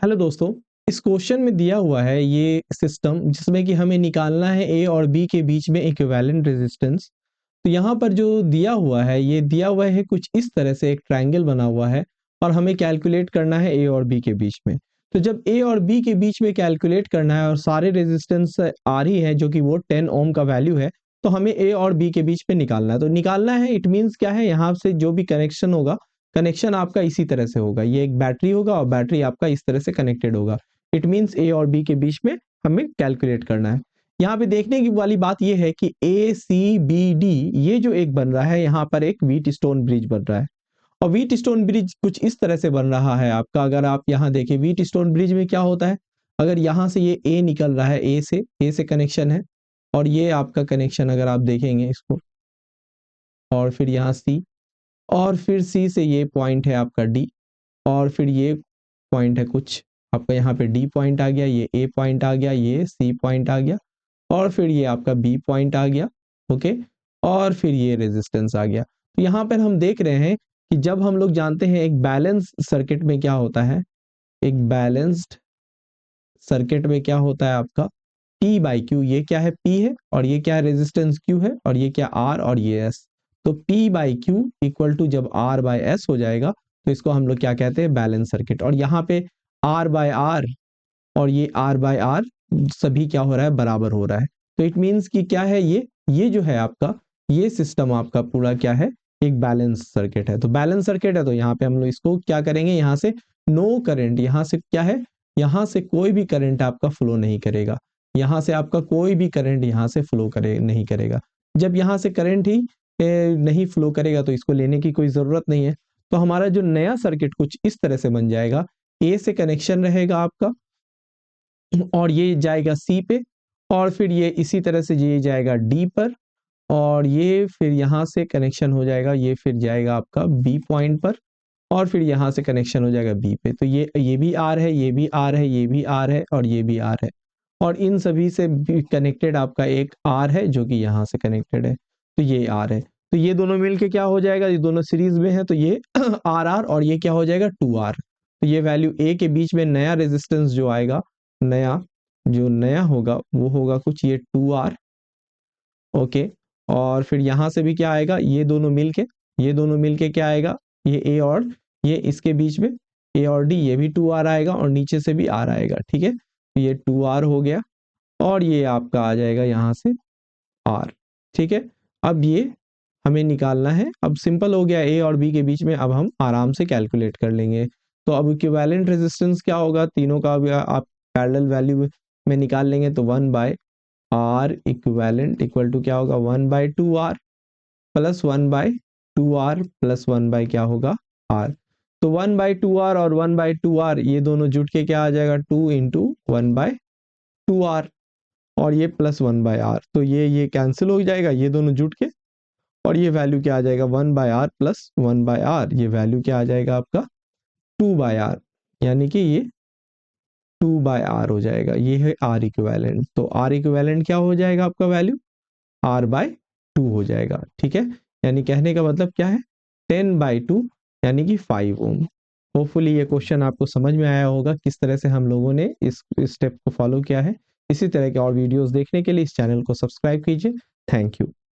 Hello दोस्तों, इस question में दिया हुआ है ये सिस्टम जिसमें कि हमें निकालना है ए और बी के बीच में इक्विवेलेंट रेजिस्टेंस। तो यहाँ पर जो दिया हुआ है ये दिया हुआ है कुछ इस तरह से एक ट्रायंगल बना हुआ है और हमें कैलकुलेट करना है ए और बी के बीच में। तो जब ए और बी के बीच में कैलकुलेट करना है और सारे रेजिस्टेंस आ रही है जो कि वो 10 ओम का वैल्यू है, तो हमें ए और बी के बीच में निकालना है। तो निकालना है इट मीन्स क्या है, यहाँ से जो भी कनेक्शन होगा, कनेक्शन आपका इसी तरह से होगा। ये एक बैटरी होगा और बैटरी आपका इस तरह से कनेक्टेड होगा। इट मीन्स ए और बी के बीच में हमें कैलकुलेट करना है। यहाँ पे देखने की वाली बात ये है कि ए सी बी डी ये जो एक बन रहा है, यहाँ पर एक व्हीट स्टोन ब्रिज बन रहा है और व्हीट स्टोन ब्रिज कुछ इस तरह से बन रहा है आपका। अगर आप यहाँ देखें व्हीट स्टोन ब्रिज में क्या होता है, अगर यहाँ से ये ए निकल रहा है, ए से कनेक्शन है और ये आपका कनेक्शन अगर आप देखेंगे इसको, और फिर यहाँ सी, और फिर सी से ये पॉइंट है आपका डी, और फिर ये पॉइंट है कुछ आपका, यहाँ पे डी पॉइंट आ गया, ये ए पॉइंट आ गया, ये सी पॉइंट आ गया, और फिर ये आपका बी पॉइंट आ गया। ओके, और फिर ये रेजिस्टेंस आ गया। तो यहाँ पर हम देख रहे हैं कि जब हम लोग जानते हैं एक बैलेंस सर्किट में क्या होता है, एक बैलेंस्ड सर्किट में क्या होता है आपका P बाई क्यू, ये क्या है P है और ये क्या है रेजिस्टेंस Q है और ये क्या R और ये S। तो P by Q equal to जब R बाई S हो जाएगा तो इसको हम लोग क्या कहते हैं, बैलेंस सर्किट। और यहाँ पे R बाय R और ये R बाय R सभी क्या हो रहा है, बराबर हो रहा है। तो इट मीन्स कि क्या है, ये जो है आपका, ये सिस्टम आपका पूरा क्या है, एक बैलेंस सर्किट है। तो बैलेंस सर्किट है तो यहाँ पे हम लोग इसको क्या करेंगे, यहाँ से नो करंट, यहाँ से क्या है, यहाँ से कोई भी करंट आपका फ्लो नहीं करेगा, यहाँ से आपका कोई भी करंट यहाँ से फ्लो नहीं करेगा। जब यहाँ से करंट ही नहीं फ्लो करेगा तो इसको लेने की कोई ज़रूरत नहीं है। तो हमारा जो नया सर्किट कुछ इस तरह से बन जाएगा, ए से कनेक्शन रहेगा आपका और ये जाएगा सी पे, और फिर ये इसी तरह से ये जाएगा डी पर, और ये फिर यहाँ से कनेक्शन हो जाएगा, ये फिर जाएगा आपका बी पॉइंट पर, और फिर यहाँ से कनेक्शन हो जाएगा बी पे। तो ये भी आर है, ये भी आर है, ये भी आर है और ये भी आर है, और इन सभी से कनेक्टेड आपका एक आर है जो कि यहाँ से कनेक्टेड है, तो ये आर है। तो ये दोनों मिलके क्या हो जाएगा, ये दोनों सीरीज में है तो ये आर आर, और ये क्या हो जाएगा 2R। तो ये वैल्यू ए के बीच में नया रेजिस्टेंस जो आएगा, नया होगा वो होगा कुछ ये 2R। ओके, और फिर यहाँ से भी क्या आएगा, ये दोनों मिलके क्या आएगा, ये ए और ये इसके बीच में ए और डी, ये भी 2R आएगा और नीचे से भी आर आएगा। ठीक है, तो ये 2R हो गया और ये आपका आ जाएगा यहाँ से R। ठीक है, अब ये हमें निकालना है। अब सिंपल हो गया, ए और बी के बीच में अब हम आराम से कैलकुलेट कर लेंगे। तो अब इक्विवेलेंट रेजिस्टेंस क्या होगा, तीनों का आप पैरेलल वैल्यू में निकाल लेंगे। तो 1/R इक्विवेलेंट इक्वल टू क्या होगा, 1/2R plus 1/2R plus 1 by क्या होगा R। तो 1/2R और 1/2R ये दोनों जुट के क्या आ जाएगा, 2 इंटू 1/2R, और ये प्लस 1/R। तो ये कैंसिल हो जाएगा, ये दोनों जुट के, और ये वैल्यू क्या आ जाएगा, 1/R प्लस 1/R, ये वैल्यू क्या आ जाएगा आपका 2/R, यानी कि ये 2/R हो जाएगा। ये है R इक्विवेलेंट। तो R इक्विवेलेंट क्या हो जाएगा आपका वैल्यू, R/2 हो जाएगा। ठीक है, यानी कहने का मतलब क्या है, 10/2 यानी कि 5 ओम। होपफुली ये क्वेश्चन आपको समझ में आया होगा किस तरह से हम लोगों ने इस स्टेप को फॉलो किया है। इसी तरह के और वीडियोस देखने के लिए इस चैनल को सब्सक्राइब कीजिए। Thank you.